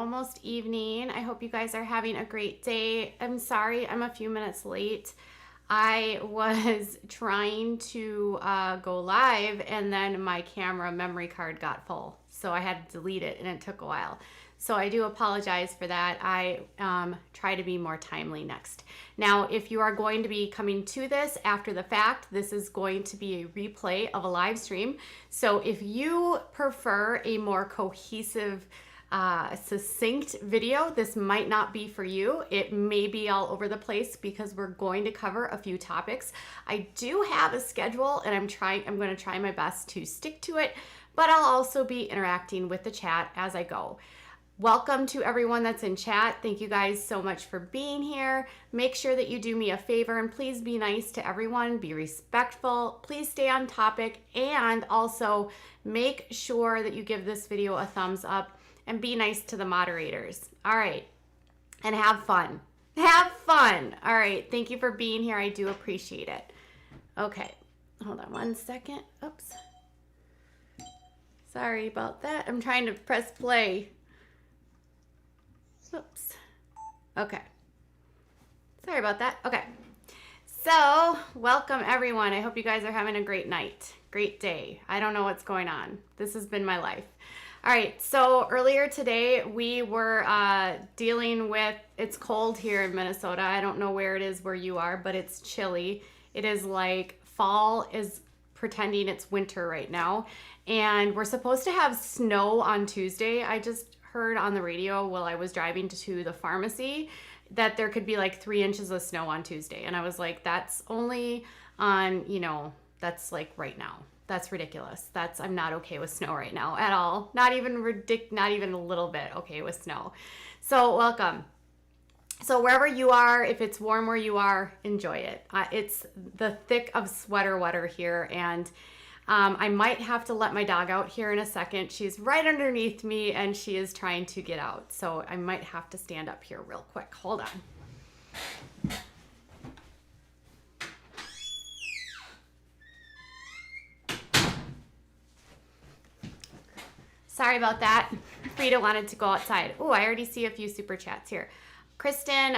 almost evening. I hope you guys are having a great day. I'm sorry I'm a few minutes late. I was trying to go live and then my camera memory card got full. So I had to delete it and it took a while. So I do apologize for that. I try to be more timely next. Now, if you are going to be coming to this after the fact, this is going to be a replay of a live stream. So if you prefer a more cohesive, succinct video, this might not be for you. It may be all over the place because we're going to cover a few topics. I do have a schedule and I'm going to try my best to stick to it, but I'll also be interacting with the chat as I go. Welcome to everyone that's in chat. Thank you guys so much for being here. Make sure that you do me a favor and please be nice to everyone. Be respectful. Please stay on topic and also make sure that you give this video a thumbs up and be nice to the moderators. All right. And have fun. Have fun. All right. Thank you for being here. I do appreciate it. Okay. Hold on one second. Oops. Sorry about that. I'm trying to press play. Oops. Okay. Sorry about that. Okay. So, welcome everyone. I hope you guys are having a great night, great day. I don't know what's going on. This has been my life. All right. So, earlier today, we were dealing with, it's cold here in Minnesota. I don't know where it is where you are, but it's chilly. It is like fall is pretending it's winter right now. And we're supposed to have snow on Tuesday. I just heard on the radio while I was driving to the pharmacy that there could be like 3 inches of snow on Tuesday. And I was like, that's only on, that's like right now. That's ridiculous. I'm not okay with snow right now at all. Not even a little bit okay with snow. So welcome. So wherever you are, if it's warm where you are, enjoy it. It's the thick of sweater weather here, and I might have to let my dog out here in a second. She's right underneath me and she is trying to get out. So I might have to stand up here real quick. Hold on. Sorry about that. Frida wanted to go outside. Oh, I already see a few super chats here. Kristen,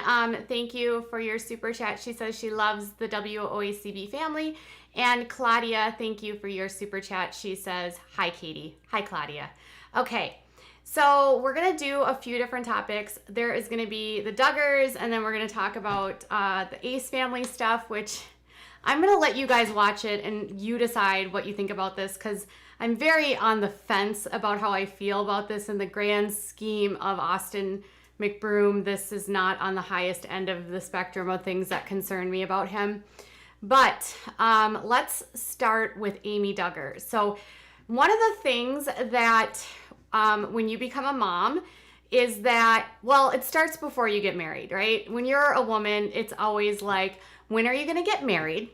thank you for your super chat. She says she loves the WOACB family. And Claudia, thank you for your super chat. She says, hi, Katie. Hi, Claudia. Okay, so we're going to do a few different topics. There is going to be the Duggars, and then we're going to talk about the Ace family stuff, which I'm going to let you guys watch it and you decide what you think about this, because I'm very on the fence about how I feel about this in the grand scheme of Austin McBroom. This is not on the highest end of the spectrum of things that concern me about him. But let's start with Amy Duggar. So one of the things that when you become a mom is that, well, it starts before you get married, right? When you're a woman, it's always like, when are you going to get married?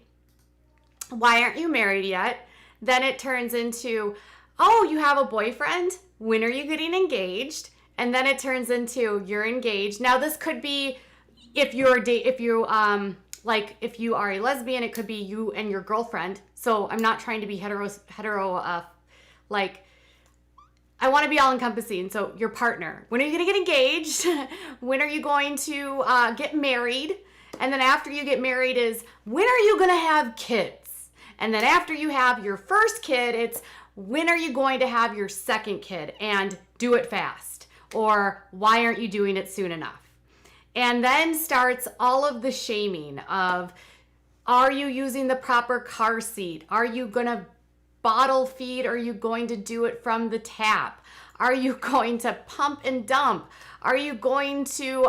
Why aren't you married yet? Then it turns into, oh, you have a boyfriend? When are you getting engaged? And then it turns into, you're engaged. Now this could be if you are a lesbian, it could be you and your girlfriend. So I'm not trying to be hetero, I want to be all encompassing. So your partner, when are you going to get engaged? When are you going to get married? And then after you get married is, when are you going to have kids? And then after you have your first kid, it's, when are you going to have your second kid? And do it fast. Or why aren't you doing it soon enough? And then starts all of the shaming of, are you using the proper car seat? Are you going to bottle feed? Or are you going to do it from the tap? Are you going to pump and dump? Are you going to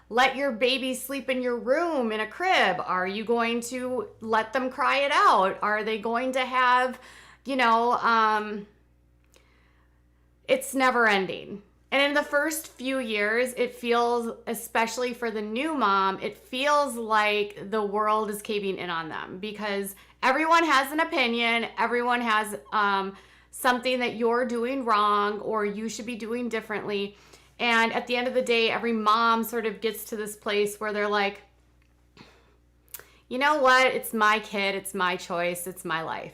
let your baby sleep in your room in a crib? Are you going to let them cry it out? Are they going to have, it's never ending. And in the first few years, it feels, especially for the new mom, it feels like the world is caving in on them because everyone has an opinion. Everyone has something that you're doing wrong or you should be doing differently. And at the end of the day, every mom sort of gets to this place where they're like, you know what? It's my kid. It's my choice. It's my life.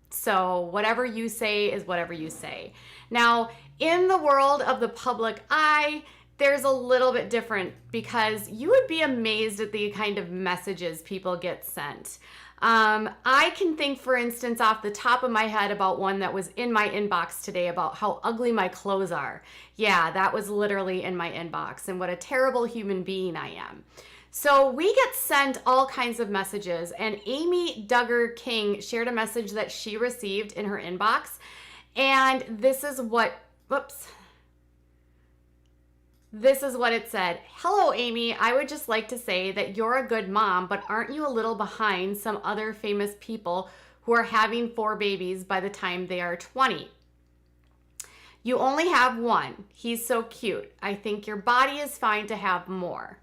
So whatever you say is whatever you say. Now, In the world of the public eye, there's a little bit different because you would be amazed at the kind of messages people get sent. I can think, for instance, off the top of my head about one that was in my inbox today about how ugly my clothes are. Yeah, that was literally in my inbox, and what a terrible human being I am. So we get sent all kinds of messages, and Amy Duggar King shared a message that she received in her inbox, and this is what it said. Hello, Amy. I would just like to say that you're a good mom, but aren't you a little behind some other famous people who are having 4 babies by the time they are 20? You only have one. He's so cute. I think your body is fine to have more.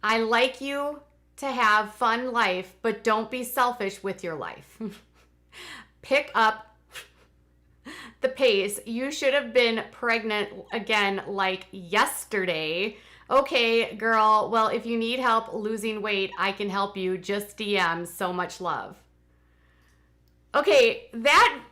I like you to have fun life, but don't be selfish with your life. Pick up the pace. You should have been pregnant again like yesterday. Okay, girl. Well, if you need help losing weight, I can help you. Just DM. So much love. Okay, that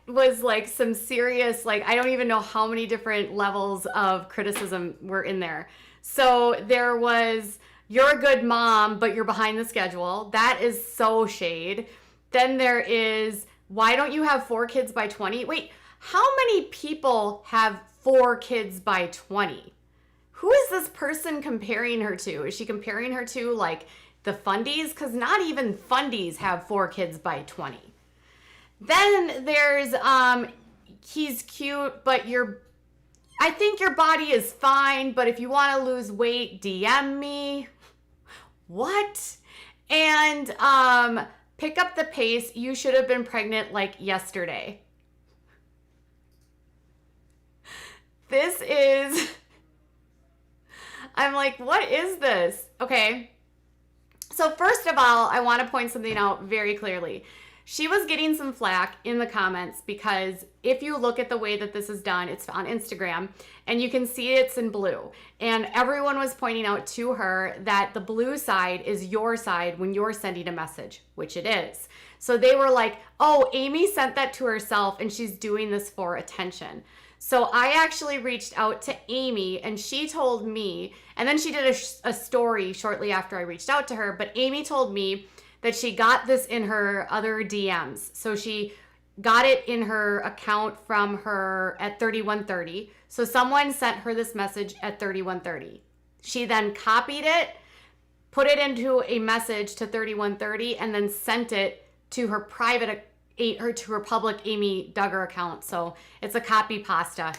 was like some serious, like, I don't even know how many different levels of criticism were in there. So there was, you're a good mom, but you're behind the schedule. That is so shade. Then there is, why don't you have 4 kids by 20? Wait, how many people have 4 kids by 20? Who is this person comparing her to? Is she comparing her to like the Fundies? Because not even Fundies have 4 kids by 20. Then there's, he's cute, but I think your body is fine, but if you want to lose weight, DM me. What? And pick up the pace. You should have been pregnant like yesterday. This is, I'm like, what is this? Okay. So first of all, I want to point something out very clearly. She was getting some flack in the comments because if you look at the way that this is done, it's on Instagram and you can see it's in blue. And everyone was pointing out to her that the blue side is your side when you're sending a message, which it is. So they were like, oh, Amy sent that to herself and she's doing this for attention. So I actually reached out to Amy and she told me, and then she did a story shortly after I reached out to her, but Amy told me that she got this in her other DMs. So she got it in her account from her at 3130. So someone sent her this message at 3130. She then copied it, put it into a message to 3130, and then sent it to her private, to her public Amy Duggar account. So it's a copy pasta.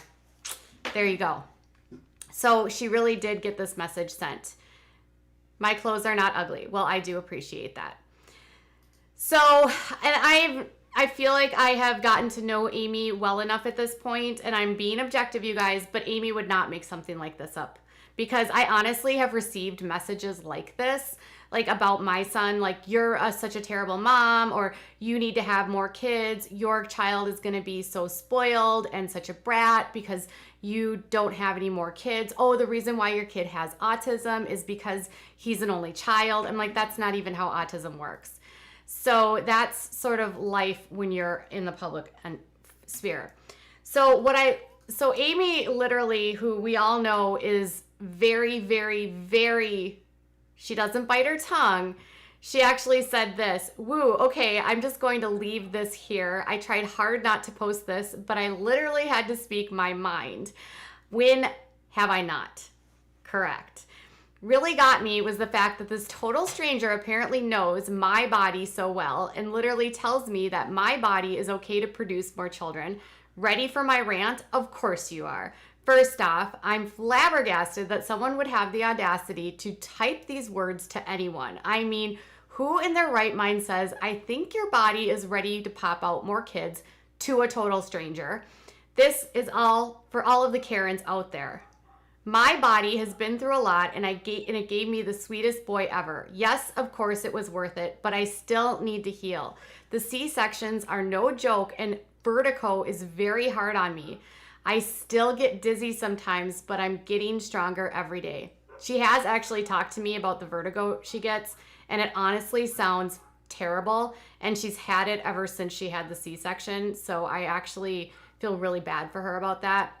There you go. So she really did get this message sent. My clothes are not ugly. Well, I do appreciate that. So, and I feel like I have gotten to know Amy well enough at this point, and I'm being objective, you guys, but Amy would not make something like this up because I honestly have received messages like this, like about my son, like you're such a terrible mom, or you need to have more kids. Your child is going to be so spoiled and such a brat because you don't have any more kids. Oh, the reason why your kid has autism is because he's an only child. I'm like, that's not even how autism works. So that's sort of life when you're in the public sphere. So Amy literally, who we all know is very, very, very, she doesn't bite her tongue. She actually said this, woo, okay, I'm just going to leave this here. I tried hard not to post this, but I literally had to speak my mind. When have I not? Correct. Really got me was the fact that this total stranger apparently knows my body so well and literally tells me that my body is okay to produce more children. Ready for my rant? Of course you are. First off, I'm flabbergasted that someone would have the audacity to type these words to anyone. I mean, who in their right mind says, I think your body is ready to pop out more kids to a total stranger? This is all for all of the Karens out there. My body has been through a lot and it gave me the sweetest boy ever. Yes, of course it was worth it, but I still need to heal. The C-sections are no joke and vertigo is very hard on me. I still get dizzy sometimes, but I'm getting stronger every day. She has actually talked to me about the vertigo she gets, and it honestly sounds terrible, and she's had it ever since she had the C-section, so I actually feel really bad for her about that.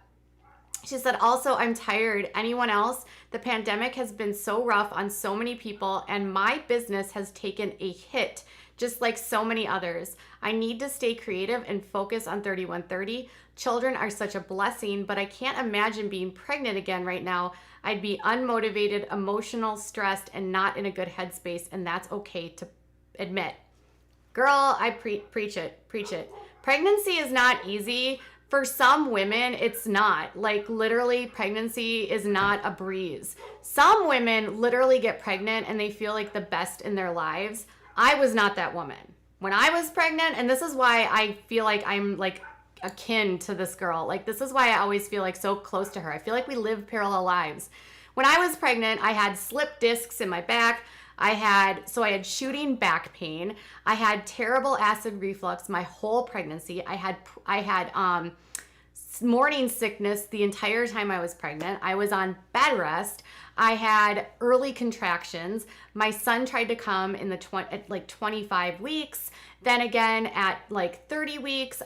She said, also, I'm tired. Anyone else? The pandemic has been so rough on so many people, and my business has taken a hit, just like so many others. I need to stay creative and focus on 3130. Children are such a blessing, but I can't imagine being pregnant again right now. I'd be unmotivated, emotional, stressed, and not in a good headspace, and that's okay to admit. Girl, I preach it. Pregnancy is not easy. For some women, it's not. Like, literally, pregnancy is not a breeze. Some women literally get pregnant and they feel like the best in their lives. I was not that woman. When I was pregnant, and this is why I feel like I'm like akin to this girl. Like, this is why I always feel like so close to her. I feel like we live parallel lives. When I was pregnant, I had slip discs in my back. I had shooting back pain. I had terrible acid reflux my whole pregnancy. I had morning sickness the entire time I was pregnant. I was on bed rest. I had early contractions. My son tried to come in at like 25 weeks. Then again at like 30 weeks.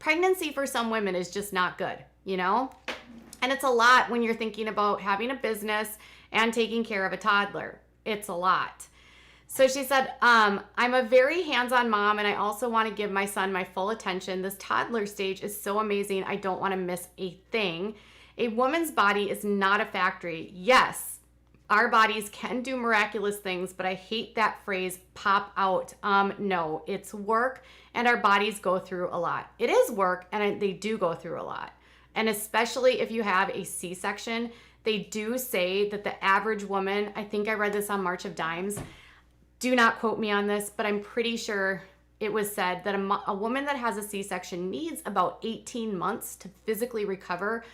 Pregnancy for some women is just not good, you know? And it's a lot when you're thinking about having a business and taking care of a toddler. It's a lot. So she said, I'm a very hands-on mom, and I also want to give my son my full attention. This toddler stage is so amazing. I don't want to miss a thing. A woman's body is not a factory. Yes, our bodies can do miraculous things, but I hate that phrase, pop out. No, it's work, and our bodies go through a lot. It is work, and they do go through a lot. And especially if you have a C-section, they do say that the average woman, I think I read this on March of Dimes, do not quote me on this, but I'm pretty sure it was said that a woman that has a C-section needs about 18 months to physically recover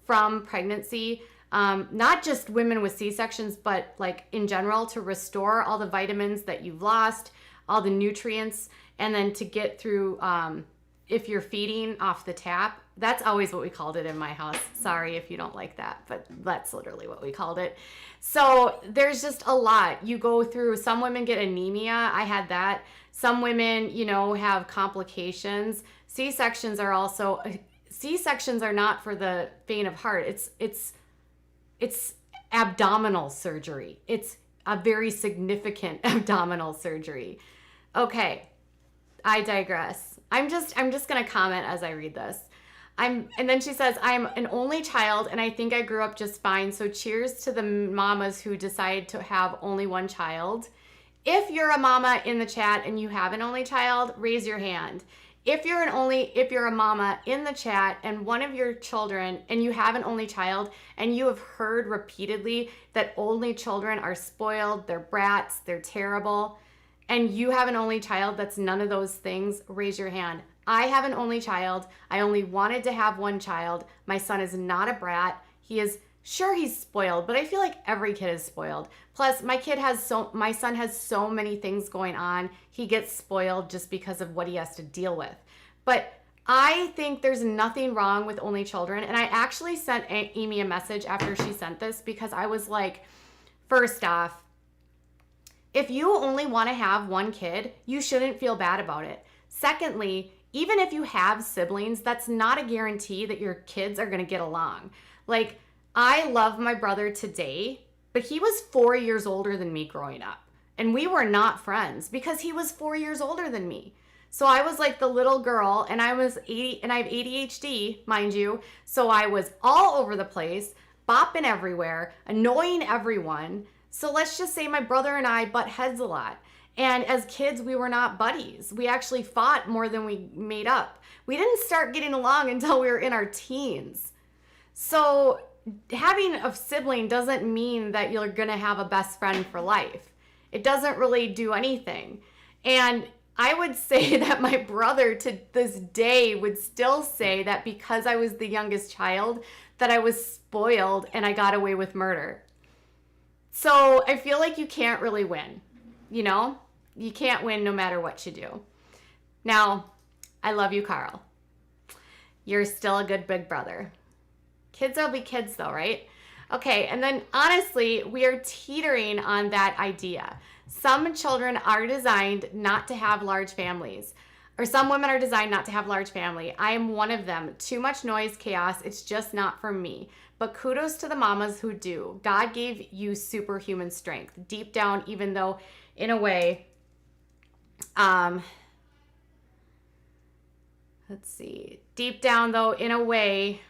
from pregnancy. Not just women with C-sections, but like in general, to restore all the vitamins that you've lost, all the nutrients, and then to get through, if you're feeding off the tap. That's always what we called it in my house. Sorry if you don't like that, but that's literally what we called it. So there's just a lot you go through. Some women get anemia. I had that. Some women, have complications. C-sections are not for the faint of heart. It's abdominal surgery. It's a very significant abdominal surgery. Okay, I digress. I'm just going to comment as I read this. And then she says, I'm an only child and I think I grew up just fine. So cheers to the mamas who decide to have only one child. If you're a mama in the chat and you have an only child, raise your hand. If you're a mama in the chat and one of your children and you have an only child and you have heard repeatedly that only children are spoiled, they're brats, they're terrible, and you have an only child that's none of those things, raise your hand. I have an only child. I only wanted to have one child. My son is not a brat. He's spoiled, but I feel like every kid is spoiled. Plus, my son has so many things going on. He gets spoiled just because of what he has to deal with. But I think there's nothing wrong with only children. And I actually sent Amy a message after she sent this because I was like, first off, if you only want to have one kid, you shouldn't feel bad about it. Secondly, even if you have siblings, that's not a guarantee that your kids are going to get along. Like, I love my brother today, but he was 4 years older than me growing up. And we were not friends because he was 4 years older than me. So I was like the little girl, and I have ADHD, mind you. So I was all over the place, bopping everywhere, annoying everyone. So let's just say my brother and I butt heads a lot. And as kids, we were not buddies. We actually fought more than we made up. We didn't start getting along until we were in our teens. So having a sibling doesn't mean that you're going to have a best friend for life. It doesn't really do anything. And I would say that my brother to this day would still say that because I was the youngest child, that I was spoiled and I got away with murder. So I feel like you can't really win, You can't win no matter what you do. Now, I love you, Carl. You're still a good big brother. Kids will be kids though, right? Okay, and then honestly, we are teetering on that idea. Some children are designed not to have large families. or some women are designed not to have large family. I am one of them. Too much noise, chaos. It's just not for me. But kudos to the mamas who do. God gave you superhuman strength deep down, even though in a way, let's see, deep down though, in a way,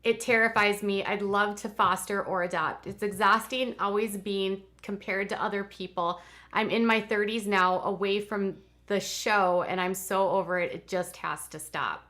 it terrifies me. I'd love to foster or adopt. It's exhausting always being compared to other people. I'm in my 30s now, away from the show, and I'm so over it. It just has to stop.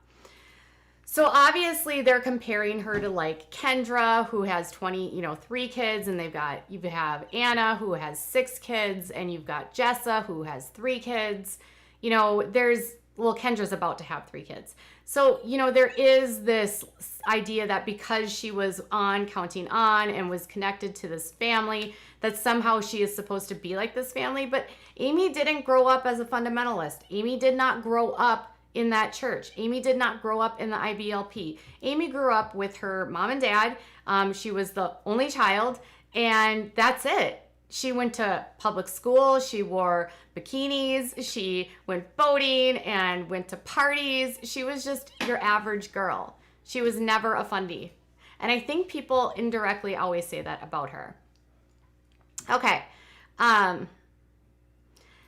So obviously they're comparing her to like Kendra, who has 3 kids, and you have Anna, who has 6 kids, and you've got Jessa, who has 3 kids. Kendra's about to have 3 kids. So, there is this idea that because she was on Counting On and was connected to this family, that somehow she is supposed to be like this family. But Amy didn't grow up as a fundamentalist. Amy did not grow up in that church. Amy did not grow up in the IBLP. Amy grew up with her mom and dad. She was the only child, and that's it. She went to public school. She wore bikinis. She went boating and went to parties. She was just your average girl. She was never a fundie. And I think people indirectly always say that about her. Okay.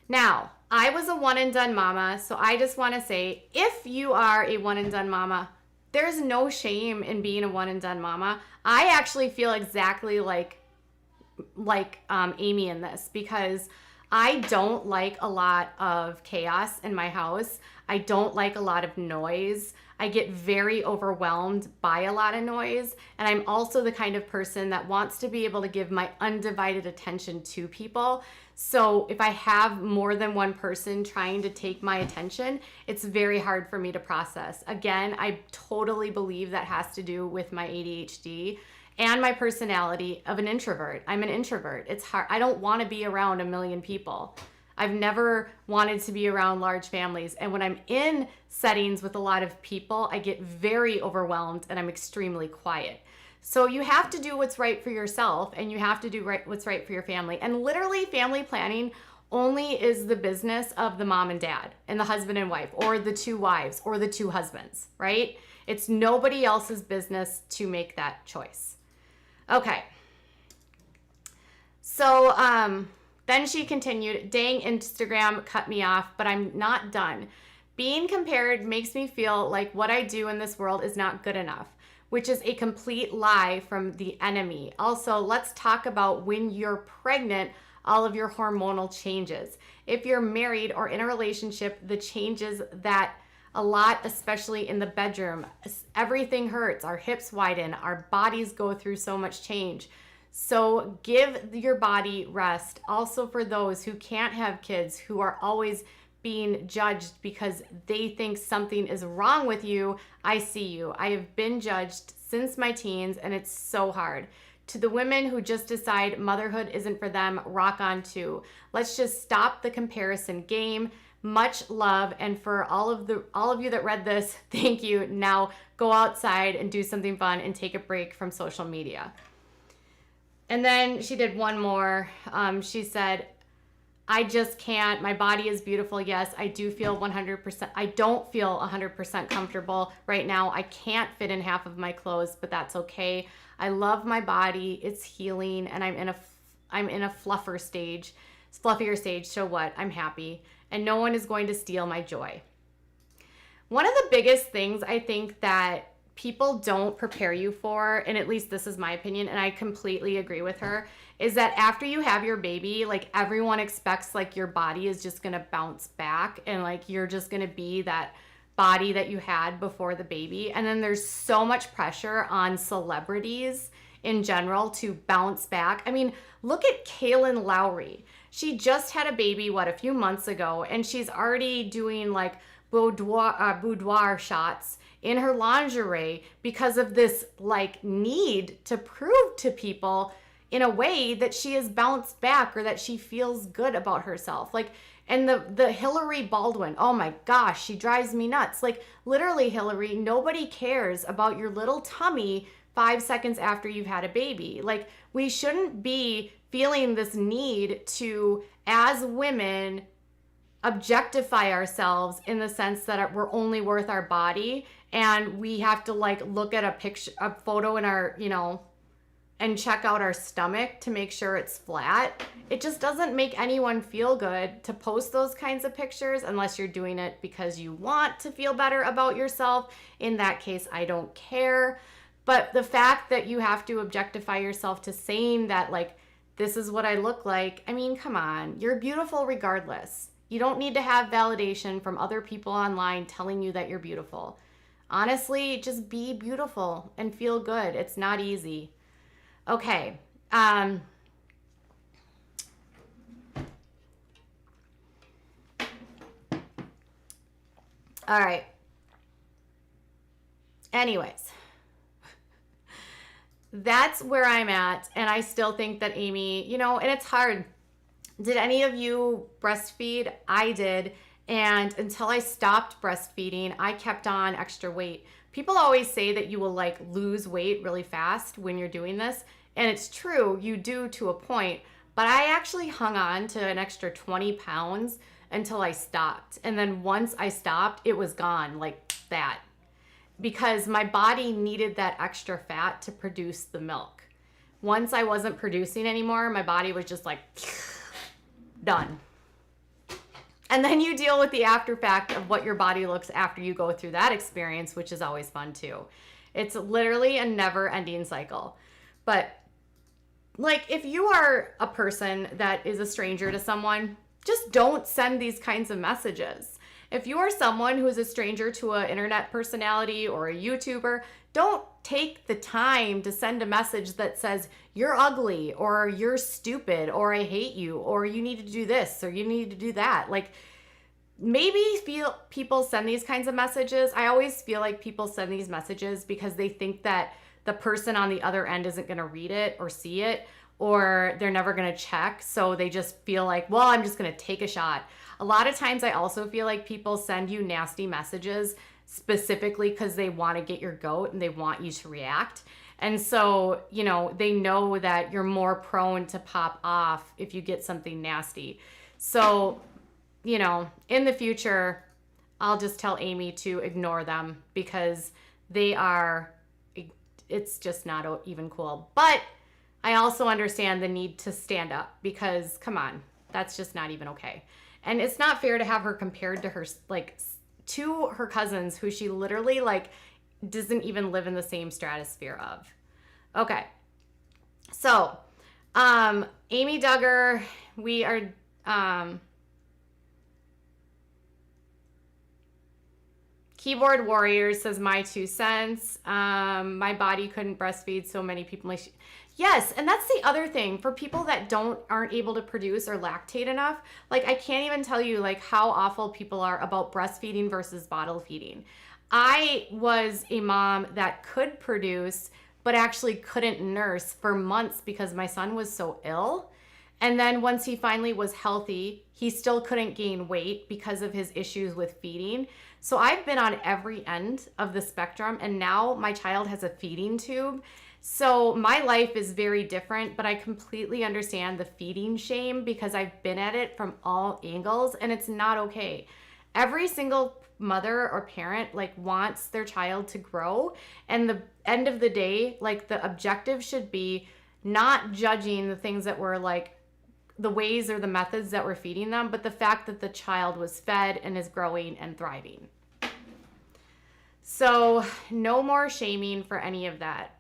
Now, I was a one and done mama, so I just want to say, if you are a one and done mama, there's no shame in being a one and done mama. I actually feel exactly like Amy in this, because I don't like a lot of chaos in my house. I don't like a lot of noise. I get very overwhelmed by a lot of noise. And I'm also the kind of person that wants to be able to give my undivided attention to people. So if I have more than one person trying to take my attention, it's very hard for me to process. Again, I totally believe that has to do with my ADHD and my personality of an introvert. I'm an introvert. It's hard. I don't want to be around a million people. I've never wanted to be around large families. And when I'm in settings with a lot of people, I get very overwhelmed and I'm extremely quiet. So you have to do what's right for yourself, and you have to do what's right for your family. And literally, family planning only is the business of the mom and dad and the husband and wife, or the 2 wives or the 2 husbands, right? It's nobody else's business to make that choice. Okay. So then she continued, dang, Instagram cut me off, but I'm not done. Being compared makes me feel like what I do in this world is not good enough, which is a complete lie from the enemy. Also, let's talk about when you're pregnant, all of your hormonal changes. If you're married or in a relationship, the changes that a lot, especially in the bedroom, everything hurts. Our hips widen. Our bodies go through so much change. So give your body rest. Also, for those who can't have kids, who are always being judged because they think something is wrong with you, I see you. I have been judged since my teens, and it's so hard. To the women who just decide motherhood isn't for them, rock on too. Let's just stop the comparison game. Much love, and for all of you that read this, thank you. Now go outside and do something fun and take a break from social media. And then she did one more. She said, I just can't. My body is beautiful. Yes, I do feel 100%. I don't feel 100% comfortable right now. I can't fit in half of my clothes, but that's okay. I love my body. It's healing, and I'm in a fluffier stage. So what? I'm happy. And no one is going to steal my joy. One of the biggest things I think that people don't prepare you for, and at least this is my opinion, and I completely agree with her, is that after you have your baby, like, everyone expects like your body is just gonna bounce back, and like you're just gonna be that body that you had before the baby. And then there's so much pressure on celebrities in general to bounce back. I mean, look at Kaylin Lowry. She just had a baby, a few months ago, and she's already doing like boudoir shots in her lingerie because of this like need to prove to people in a way that she has bounced back, or that she feels good about herself. Like, and the Hillary Baldwin, oh my gosh, she drives me nuts. Like, literally, Hillary, nobody cares about your little tummy 5 seconds after you've had a baby. Like, we shouldn't be feeling this need to, as women, objectify ourselves in the sense that we're only worth our body, and we have to like look at a photo in our, and check out our stomach to make sure it's flat. It just doesn't make anyone feel good to post those kinds of pictures unless you're doing it because you want to feel better about yourself. In that case, I don't care. But the fact that you have to objectify yourself to saying that, like, this is what I look like, I mean, come on, you're beautiful regardless. You don't need to have validation from other people online telling you that you're beautiful. Honestly, just be beautiful and feel good. It's not easy. Okay. All right. Anyways, that's where I'm at. And I still think that Amy, and it's hard. Did any of you breastfeed? I did. And until I stopped breastfeeding, I kept on extra weight. People always say that you will like lose weight really fast when you're doing this. And it's true, you do to a point, but I actually hung on to an extra 20 pounds until I stopped. And then once I stopped, it was gone like that, because my body needed that extra fat to produce the milk. Once I wasn't producing anymore, my body was just like, done. And then you deal with the after fact of what your body looks after you go through that experience, which is always fun too. It's literally a never ending cycle. But like, if you are a person that is a stranger to someone, just don't send these kinds of messages. If you are someone who is a stranger to an internet personality or a YouTuber, don't take the time to send a message that says you're ugly or you're stupid or I hate you or you need to do this or you need to do that. Like, maybe people send these kinds of messages. I always feel like people send these messages because they think that the person on the other end isn't going to read it or see it, or they're never going to check. So they just feel like, well, I'm just going to take a shot. A lot of times I also feel like people send you nasty messages specifically because they want to get your goat and they want you to react. And so, they know that you're more prone to pop off if you get something nasty. So, in the future, I'll just tell Amy to ignore them because it's just not even cool. But I also understand the need to stand up because, come on, that's just not even okay. And it's not fair to have her compared to her cousins who she literally doesn't even live in the same stratosphere of. Okay. So, Amy Duggar, we are, Keyboard Warriors says my 2 cents. My body couldn't breastfeed so many people. Yes, and that's the other thing for people that aren't able to produce or lactate enough. Like, I can't even tell you how awful people are about breastfeeding versus bottle feeding. I was a mom that could produce but actually couldn't nurse for months because my son was so ill. And then once he finally was healthy, he still couldn't gain weight because of his issues with feeding. So I've been on every end of the spectrum, and now my child has a feeding tube. So my life is very different, but I completely understand the feeding shame because I've been at it from all angles, and it's not okay. Every single mother or parent wants their child to grow, and the end of the day, the objective should be not judging the things that were the ways or the methods that we're feeding them, but the fact that the child was fed and is growing and thriving. So no more shaming for any of that.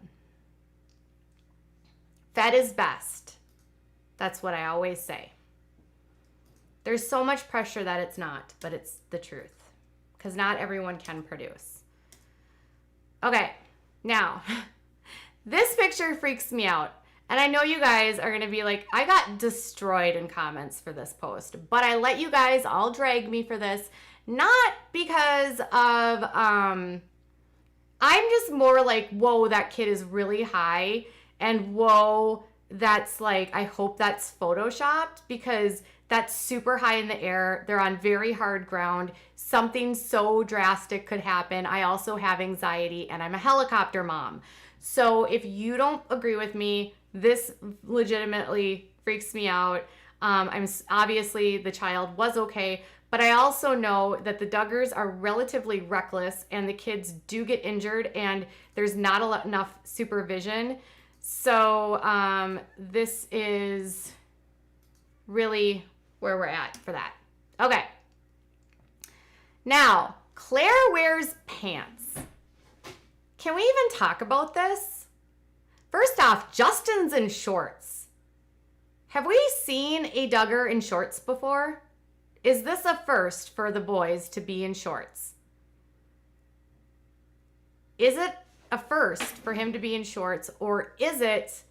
Fed is best. That's what I always say. There's so much pressure that it's not, but it's the truth because not everyone can produce. Okay, now this picture freaks me out. And I know you guys are going to be like, I got destroyed in comments for this post, but I let you guys all drag me for this, not because of, I'm just more like, whoa, that kid is really high, and whoa, that's I hope that's photoshopped because that's super high in the air. They're on very hard ground. Something so drastic could happen. I also have anxiety and I'm a helicopter mom. So if you don't agree with me, this legitimately freaks me out. I'm obviously the child was okay, But I also know that the Duggars are relatively reckless and the kids do get injured and there's not enough supervision. So this is really where we're at for that. Okay. Now, Claire wears pants. Can we even talk about this? First off, Justin's in shorts. Have we seen a Duggar in shorts before? Is this a first for the boys to be in shorts? Is it a first for him to be in shorts, or is it...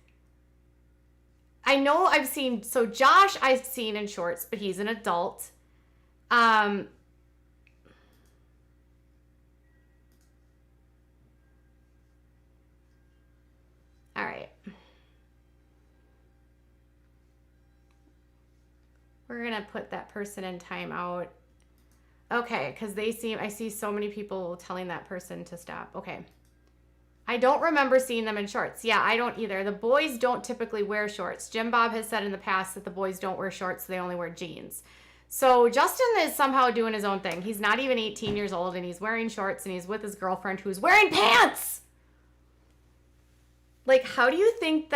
I know I've seen... So Josh I've seen in shorts, but he's an adult. All right. We're going to put that person in timeout. Okay, because I see so many people telling that person to stop. Okay. I don't remember seeing them in shorts. Yeah, I don't either. The boys don't typically wear shorts. Jim Bob has said in the past that the boys don't wear shorts, they only wear jeans. So Justin is somehow doing his own thing. He's not even 18 years old and he's wearing shorts and he's with his girlfriend who's wearing pants. Like, how do you think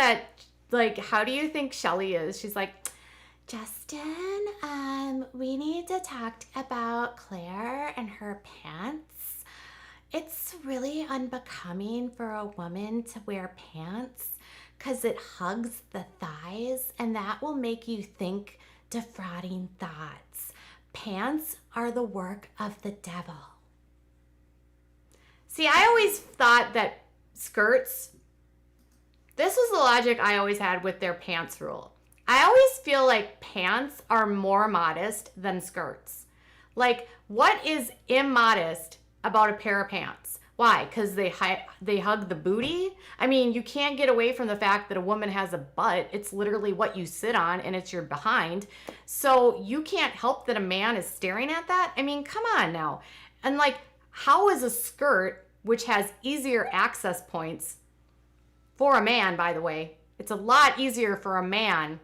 Shelly is? She's like, Justin, we need to talk about Claire and her pants. It's really unbecoming for a woman to wear pants because it hugs the thighs and that will make you think defrauding thoughts. Pants are the work of the devil. See, I always thought that skirts, this was the logic I always had with their pants rule. I always feel like pants are more modest than skirts. Like, what is immodest about a pair of pants? Why? Because they hug the booty? I mean, you can't get away from the fact that a woman has a butt. It's literally what you sit on and it's your behind. So you can't help that a man is staring at that. I mean, come on now. And like, how is a skirt, which has easier access points for a man, by the way, it's a lot easier for a man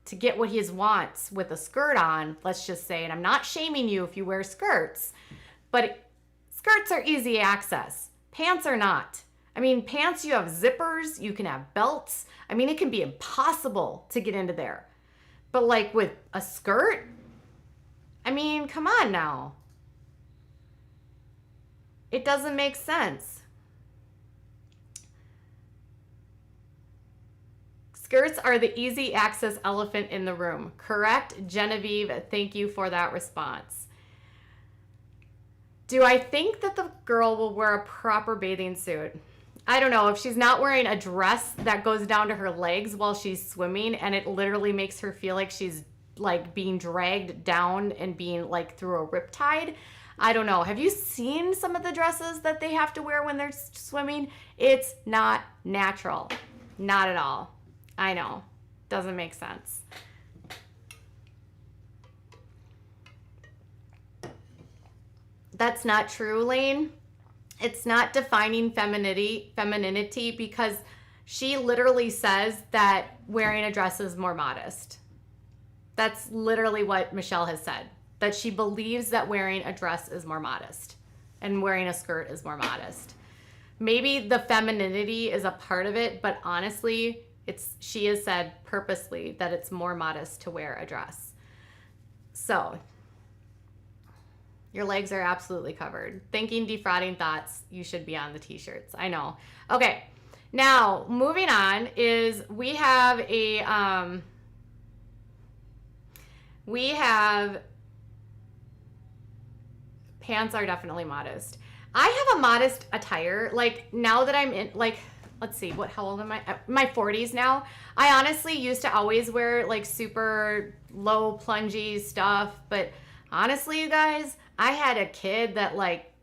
to get what he wants with a skirt on, let's just say, and I'm not shaming you if you wear skirts, but skirts are easy access. Pants are not. I mean, pants, you have zippers, you can have belts. I mean, it can be impossible to get into there. But like with a skirt, I mean, come on now. It doesn't make sense. Skirts are the easy access elephant in the room. Correct, Genevieve? Thank you for that response. Do I think that the girl will wear a proper bathing suit? I don't know. If she's not wearing a dress that goes down to her legs while she's swimming and it literally makes her feel like she's like being dragged down and being like through a riptide, I don't know. Have you seen some of the dresses that they have to wear when they're swimming? It's not natural. Not at all. I know. Doesn't make sense. That's not true, Lane. It's not defining femininity because she literally says that wearing a dress is more modest. That's literally what Michelle has said, that she believes that wearing a dress is more modest and wearing a skirt is more modest. Maybe the femininity is a part of it, but honestly, she has said purposely that it's more modest to wear a dress. So, your legs are absolutely covered. Thinking defrauding thoughts, you should be on the t-shirts. I know. Okay, now moving on is we have pants are definitely modest. I have a modest attire. Like now that I'm in, like, let's see, how old am I? My 40s now. I honestly used to always wear like super low plungy stuff, but honestly, you guys, I had a kid that like,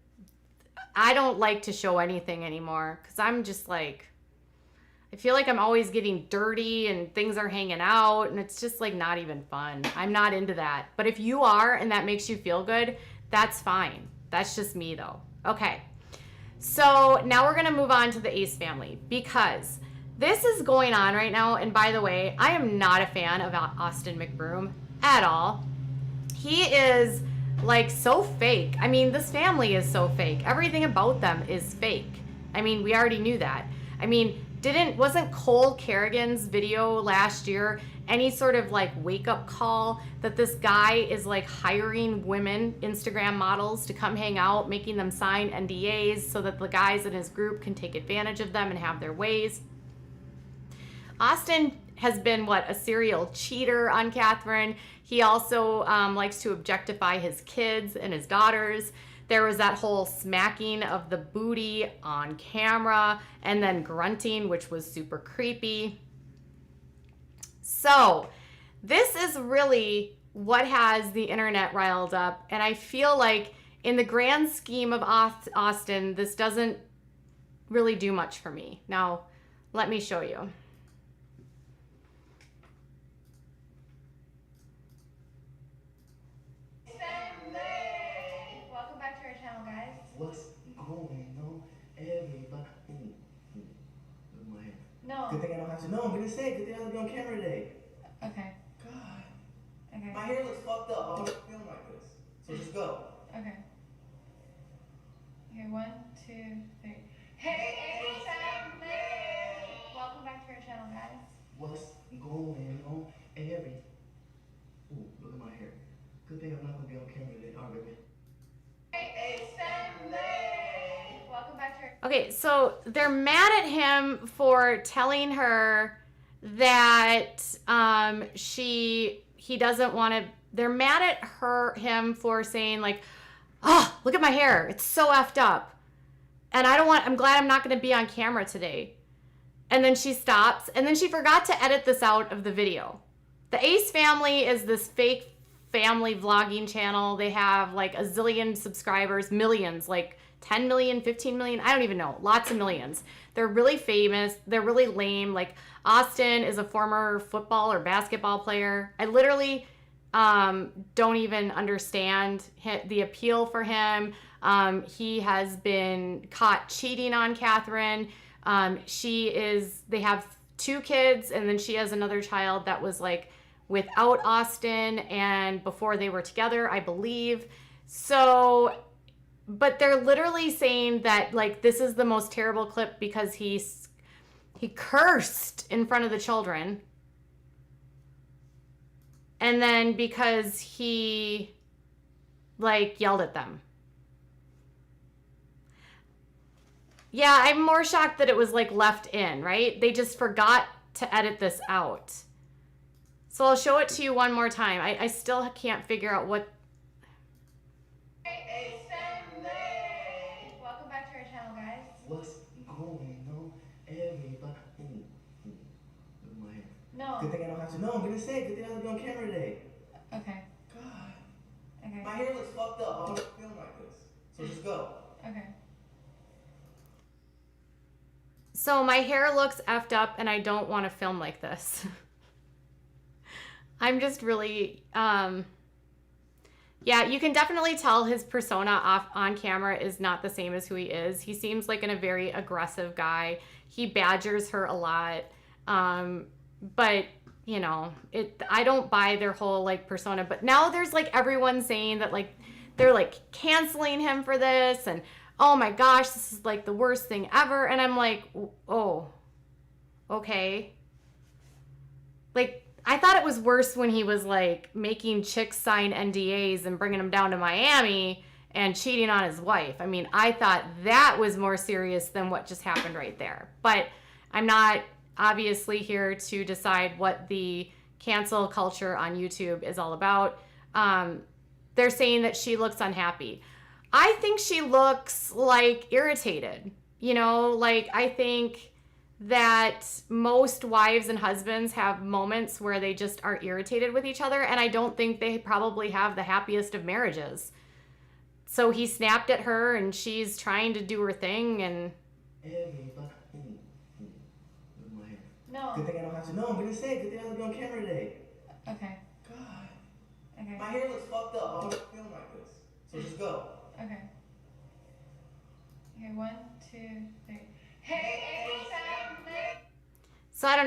I don't like to show anything anymore because I'm just like, I feel like I'm always getting dirty and things are hanging out and it's just like not even fun. I'm not into that. But if you are and that makes you feel good, that's fine. That's just me though. Okay. So now we're going to move on to the Ace family because this is going on right now. And by the way, I am not a fan of Austin McBroom at all. He is Like, so fake. I mean, this family is so fake. Everything about them is fake. I mean, we already knew that. I mean, wasn't Cole Kerrigan's video last year any sort of like wake up call that this guy is like hiring women, Instagram models, to come hang out, making them sign NDAs so that the guys in his group can take advantage of them and have their ways? Austin has been a serial cheater on Catherine. He also likes to objectify his kids and his daughters. There was that whole smacking of the booty on camera and then grunting, which was super creepy. So this is really what has the internet riled up. And I feel like in the grand scheme of Austin, this doesn't really do much for me. Now, let me show you. What's going on, everybody? Ooh, look at my hair. No. Good thing I don't have to. No, I'm gonna say. Good thing I don't have to be on camera today. Okay. God. Okay. My hair looks fucked up. I don't film like this. So just go. Okay. Okay, 1, 2, 3. Hey, it's Emily! Welcome back to our channel, guys. What's going on, every? Ooh, look at my hair. Good thing I'm not gonna be on camera today. All right, baby. Welcome back to our... Okay, so they're mad at him for telling her that he doesn't want to. They're mad at him for saying like, "Oh, look at my hair. It's so effed up." And I'm glad I'm not going to be on camera today. And then she stops, and then she forgot to edit this out of the video. The Ace family is this fake family vlogging channel. They have like a zillion subscribers, millions, like 10 million, 15 million, I don't even know, lots of millions. They're really famous. They're really lame. Like Austin is a former football or basketball player. I literally don't even understand the appeal for him. He has been caught cheating on Catherine. They have 2 kids, and then she has another child that was like without Austin and before they were together, I believe. So, but they're literally saying that like this is the most terrible clip because he cursed in front of the children. And then because he like yelled at them. Yeah, I'm more shocked that it was like left in, right? They just forgot to edit this out. So I'll show it to you one more time. I still can't figure out what. Welcome back to our channel, guys. What's going on, everybody? Ooh, look at my hair. No. Good thing I don't have to. No, I'm gonna say. Good thing I don't have to be on camera today. Okay. God. Okay. My hair looks fucked up. I don't film like this. So just go. Okay. So my hair looks effed up and I don't want to film like this. I'm just really, yeah, you can definitely tell his persona on camera is not the same as who he is. He seems like a very aggressive guy. He badgers her a lot. But you know, I don't buy their whole like persona, but now there's like everyone saying that like, they're like canceling him for this and oh my gosh, this is like the worst thing ever. And I'm like, oh, okay. Like, I thought it was worse when he was like making chicks sign NDAs and bringing them down to Miami and cheating on his wife. I mean, I thought that was more serious than what just happened right there. But I'm not obviously here to decide what the cancel culture on YouTube is all about. They're saying that she looks unhappy. I think she looks like irritated. You know, like I think that most wives and husbands have moments where they just are irritated with each other, and I don't think they probably have the happiest of marriages. So he snapped at her and she's trying to do her thing and Everybody. Ooh, look at my hair. No. Good thing I don't have to. No, I'm gonna say. Good thing I don't have to be on camera today. Okay. God. Okay. My hair looks fucked up. I don't film like this. So just go. Okay. Okay, 1, 2, 3. Hey, so I don't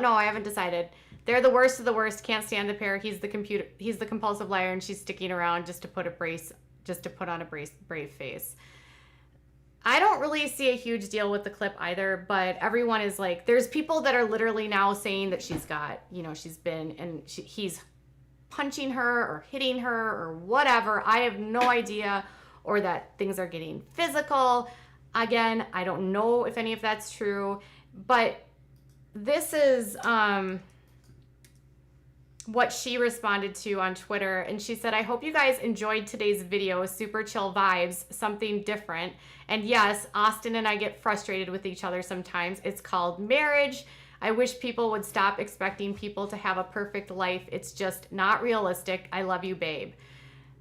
know. I haven't decided. They're the worst of the worst. Can't stand the pair. He's the compulsive liar, and she's sticking around just to put on a brave face. I don't really see a huge deal with the clip either, but everyone is like, there's people that are literally now saying that she's been, and he's punching her or hitting her or whatever. I have no idea, or that things are getting physical. Again, I don't know if any of that's true, but this is what she responded to on Twitter. And she said, I hope you guys enjoyed today's video. Super chill vibes, something different. And yes, Austin and I get frustrated with each other sometimes. It's called marriage. I wish people would stop expecting people to have a perfect life. It's just not realistic. I love you, babe.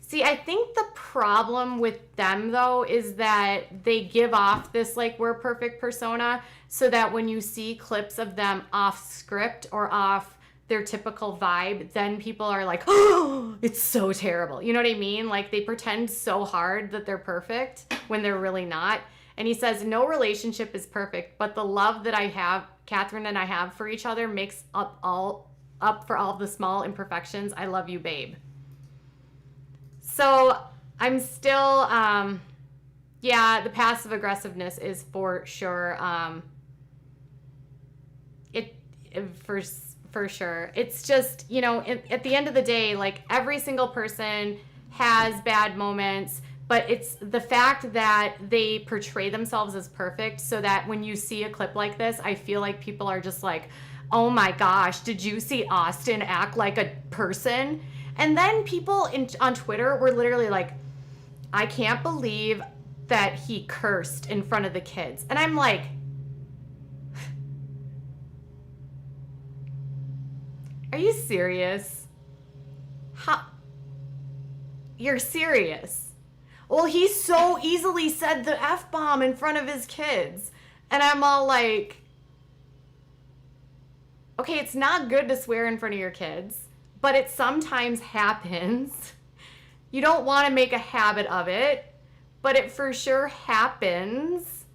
See, I think the problem with them, though, is that they give off this, like, we're perfect persona, so that when you see clips of them off script or off their typical vibe, then people are like, oh, it's so terrible. You know what I mean? Like, they pretend so hard that they're perfect when they're really not. And he says, no relationship is perfect, but the love that Catherine and I have for each other makes up for all the small imperfections. I love you, babe. So I'm still, the passive aggressiveness is for sure. For sure. It's just, at the end of the day, like, every single person has bad moments, but it's the fact that they portray themselves as perfect, so that when you see a clip like this, I feel like people are just like, oh my gosh, did you see Austin act like a person? And then people on Twitter were literally like, I can't believe that he cursed in front of the kids. And I'm like, are you serious? How? You're serious? Well, he so easily said the F-bomb in front of his kids. And I'm all like, okay, it's not good to swear in front of your kids, but it sometimes happens. You don't want to make a habit of it, but it for sure happens.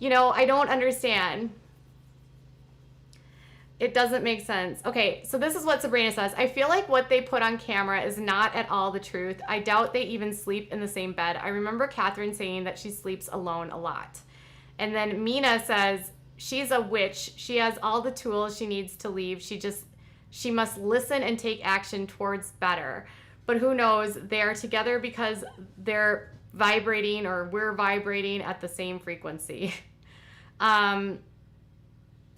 I don't understand. It doesn't make sense. Okay, so this is what Sabrina says. I feel like what they put on camera is not at all the truth. I doubt they even sleep in the same bed. I remember Catherine saying that she sleeps alone a lot. And then Mina says, she's a witch. She has all the tools she needs to leave. She must listen and take action towards better. But who knows? They are together because they're vibrating, or we're vibrating at the same frequency.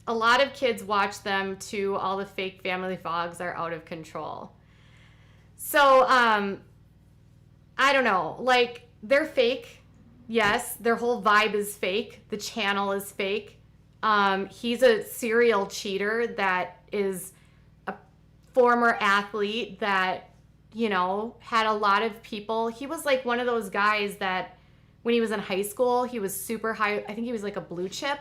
A lot of kids watch them too. All the fake family vlogs are out of control. So, I don't know. Like, they're fake. Yes, their whole vibe is fake. The channel is fake. He's a serial cheater that is a former athlete that, had a lot of people. He was like one of those guys that when he was in high school, he was super high. I think he was like a blue chip.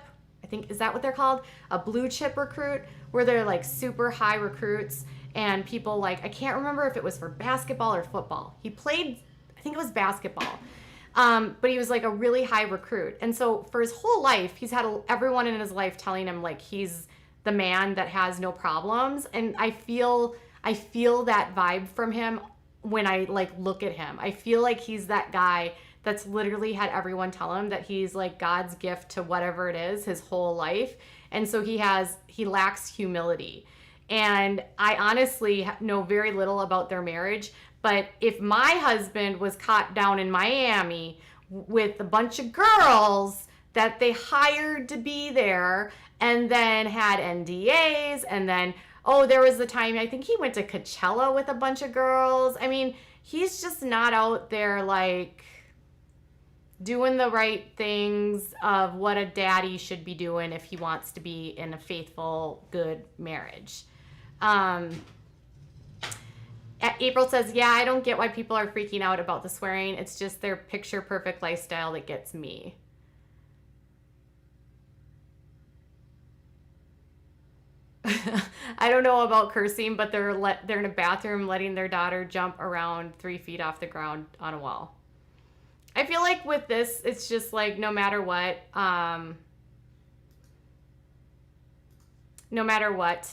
Is that what they're called? A blue chip recruit, where they're like super high recruits, and people like, I can't remember if it was for basketball or football. He played, I think it was basketball. But he was like a really high recruit. And so for his whole life, he's had everyone in his life telling him like he's the man that has no problems. And I feel that vibe from him when I like look at him. I feel like he's that guy that's literally had everyone tell him that he's like God's gift to whatever it is his whole life. And so he lacks humility. And I honestly know very little about their marriage, but if my husband was caught down in Miami with a bunch of girls that they hired to be there and then had NDAs, and then, there was the time, I think he went to Coachella with a bunch of girls. I mean, he's just not out there like doing the right things of what a daddy should be doing if he wants to be in a faithful, good marriage. April says, yeah, I don't get why people are freaking out about the swearing. It's just their picture perfect lifestyle that gets me. I don't know about cursing, but they're in a bathroom letting their daughter jump around 3 feet off the ground on a wall. I feel like with this, it's just like no matter what, no matter what,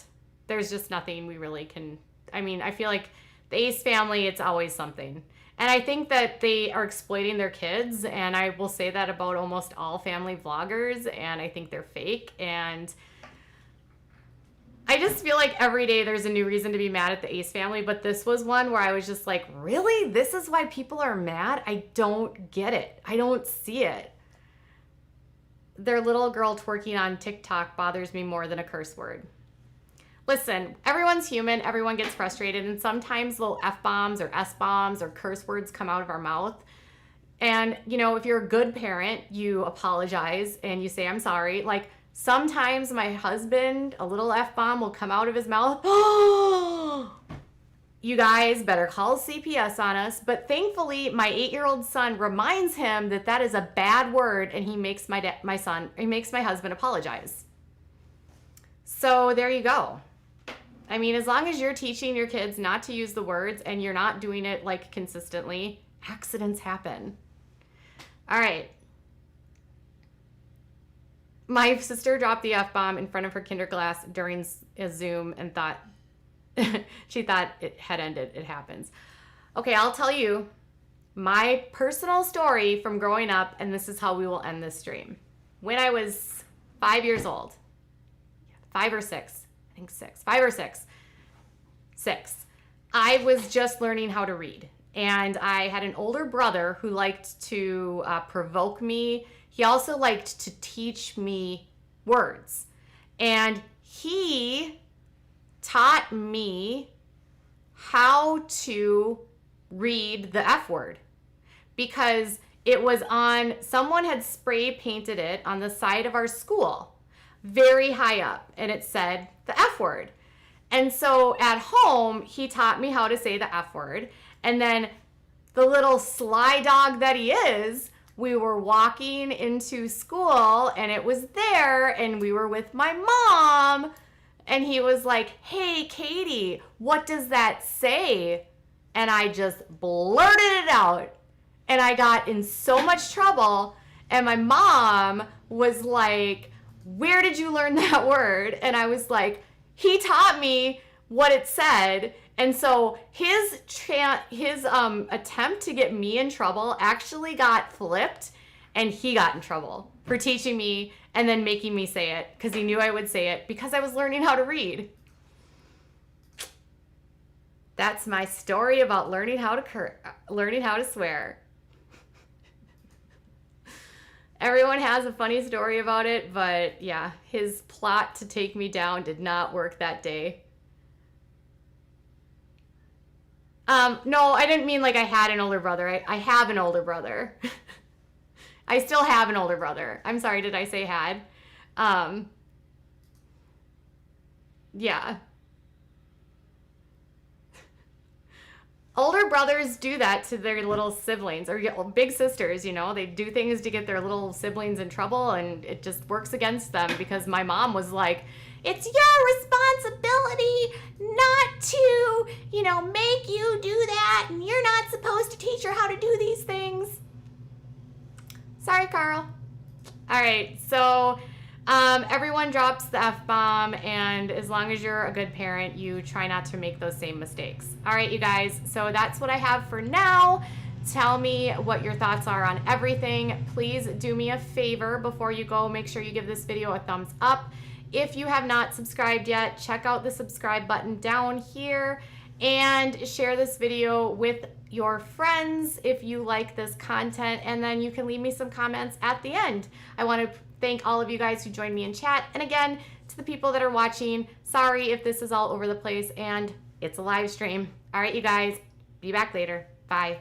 there's just nothing we really can. I mean, I feel like the Ace family, it's always something. And I think that they are exploiting their kids, and I will say that about almost all family vloggers, and I think they're fake. And I just feel like every day there's a new reason to be mad at the Ace family, but this was one where I was just like, really? This is why people are mad? I don't get it. I don't see it. Their little girl twerking on TikTok bothers me more than a curse word. Listen, everyone's human, everyone gets frustrated, and sometimes little F-bombs or S-bombs or curse words come out of our mouth. And, you know, if you're a good parent, you apologize and you say, I'm sorry. Like, sometimes my husband, a little F-bomb will come out of his mouth. You guys better call CPS on us. But thankfully, my 8-year-old son reminds him that that is a bad word, and he makes my husband apologize. So there you go. I mean, as long as you're teaching your kids not to use the words and you're not doing it like consistently, accidents happen. All right. My sister dropped the F-bomb in front of her kinder class during a Zoom and thought, she thought it had ended. It happens. Okay, I'll tell you my personal story from growing up, and this is how we will end this stream. When I was 5 years old, 5 or 6, I think 6, 5 or 6, I was just learning how to read. And I had an older brother who liked to provoke me. He also liked to teach me words. And he taught me how to read the F word, because it was on, someone had spray painted it on the side of our school very high up, and it said the F word. And so at home, he taught me how to say the F word. And then the little sly dog that he is, we were walking into school and it was there, and we were with my mom, and he was like, hey, Katie, what does that say? And I just blurted it out, and I got in so much trouble. And my mom was like, where did you learn that word? And I was like, he taught me what it said. And so his attempt to get me in trouble actually got flipped, and he got in trouble for teaching me and then making me say it, because he knew I would say it because I was learning how to read. That's my story about learning how to swear. Everyone has a funny story about it, but yeah, his plot to take me down did not work that day. No, I didn't mean like I had an older brother. I have an older brother. I still have an older brother. I'm sorry, did I say had? Yeah. Older brothers do that to their little siblings, or big sisters, you know. They do things to get their little siblings in trouble, and it just works against them, because my mom was like, it's your responsibility not to, you know, make you do that, and you're not supposed to teach her how to do these things. Sorry, Carl. All right, so everyone drops the F-bomb, and as long as you're a good parent, you try not to make those same mistakes. All right, you guys, so that's what I have for now. Tell me what your thoughts are on everything. Please do me a favor before you go. Make sure you give this video a thumbs up. If you have not subscribed yet, check out the subscribe button down here, and share this video with your friends if you like this content, and then you can leave me some comments at the end. I want to thank all of you guys who joined me in chat, and again, to the people that are watching, sorry if this is all over the place, and it's a live stream. All right, you guys, be back later. Bye.